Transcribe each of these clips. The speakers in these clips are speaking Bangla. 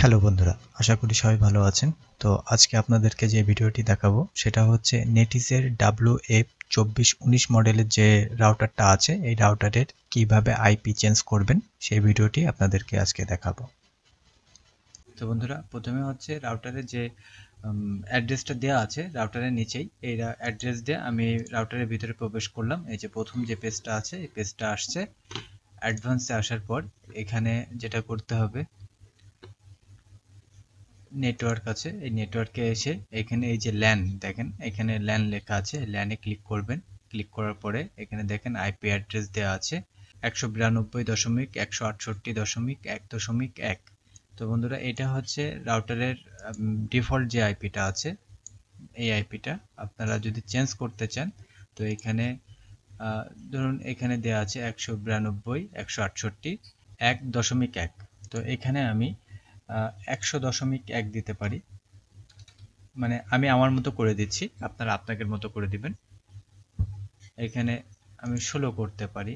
হ্যালো বন্ধুরা, আশা করি সবাই ভালো আছেন। তো আজকে আপনাদেরকে যে ভিডিওটি দেখাবো সেটা হচ্ছে নেটিসের WF2419 মডেলের যে রাউটারটা আছে, এই রাউটারের কিভাবে আইপি চেঞ্জ করবেন সেই ভিডিওটি আপনাদেরকে আজকে দেখাবো। তো বন্ধুরা, প্রথমে হচ্ছে রাউটারের যে অ্যাড্রেসটা দেওয়া আছে রাউটারের নিচেই, এই অ্যাড্রেস দিয়ে আমি রাউটারের ভিতরে প্রবেশ করলাম। এই যে প্রথম যে পেজটা আছে এই পেজটা আসছে। অ্যাডভান্সে আসার পর এখানে যেটা করতে হবে, নেটওয়ার্ক আছে, এই নেটওয়ার্কে এসে এখানে এই যে ল্যান দেখেন, এখানে ল্যান লেখা আছে, ল্যানে ক্লিক করবেন। ক্লিক করার পরে এখানে দেখেন আইপি অ্যাড্রেস দেওয়া আছে 192.168.1.1। তো বন্ধুরা, এটা হচ্ছে রাউটারের ডিফল্ট যে আইপিটা আছে, এই আইপিটা আপনারা যদি চেঞ্জ করতে চান তো এখানে ধরুন এখানে দেওয়া আছে 192.168.1.1। তো এখানে আমি 100.1 দিতে পারি, মানে আমি আমার মতো করে দিচ্ছি, আপনারা আপনাদের মতো করে দিবেন। এখানে আমি 16 করতে পারি।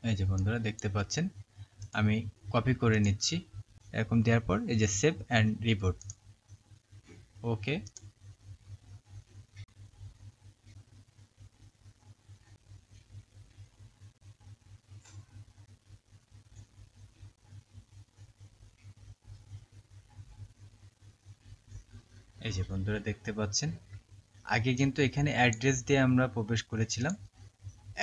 এই যে বন্ধুরা দেখতে পাচ্ছেন, আমি কপি করে নিচ্ছি। এরকম দেওয়ার পর এই যে সেভ অ্যান্ড রিবোট, ওকে। এই যে বন্ধুরা দেখতে পাচ্ছেন, আগে কিন্তু এখানে অ্যাড্রেস দিয়ে আমরা প্রবেশ করেছিলাম,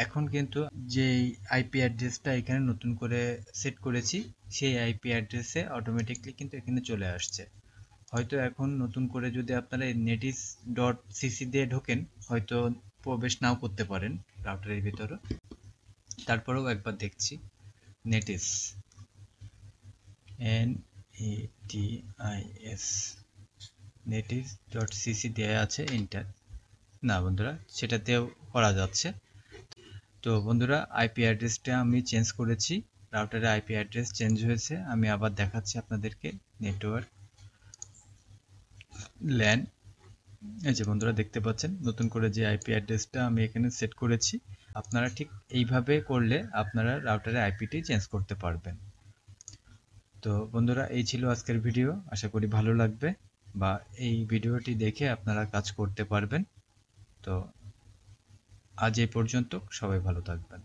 এখন কিন্তু যেই আইপি অ্যাড্রেসটা এখানে নতুন করে সেট করেছি সেই আইপি অ্যাড্রেসে অটোমেটিকলি কিন্তু এখানে চলে আসছে। হয়তো এখন নতুন করে যদি আপনারা netis.cc দিয়ে ঢোকেন হয়তো প্রবেশ নাও করতে পারেন রাউটারের ভিতরে। তারপরেও একবার দেখছি, নেটিস NETIS netis.cc দেয়া আছে, এন্টার। না বন্ধুরা, সেটাতেও করা যাচ্ছে। তো বন্ধুরা, আইপি অ্যাড্রেসটা আমি চেঞ্জ করেছি, রাউটারের আইপি অ্যাড্রেস চেঞ্জ হয়েছে। আমি আবার দেখাচ্ছি আপনাদেরকে, নেটওয়ার্ক ল্যান। এই যে বন্ধুরা দেখতে পাচ্ছেন, নতুন করে যে আইপি অ্যাড্রেসটা আমি এখানে সেট করেছি, আপনারা ঠিক এইভাবে করলে আপনারা রাউটারের আইপিটি চেঞ্জ করতে পারবেন। তো বন্ধুরা, এই ছিল আজকের ভিডিও, আশা করি ভালো লাগবে বা এই ভিডিওটি দেখে আপনারা কাজ করতে পারবেন। তো আজ এই পর্যন্ত, সবাই ভালো থাকবেন।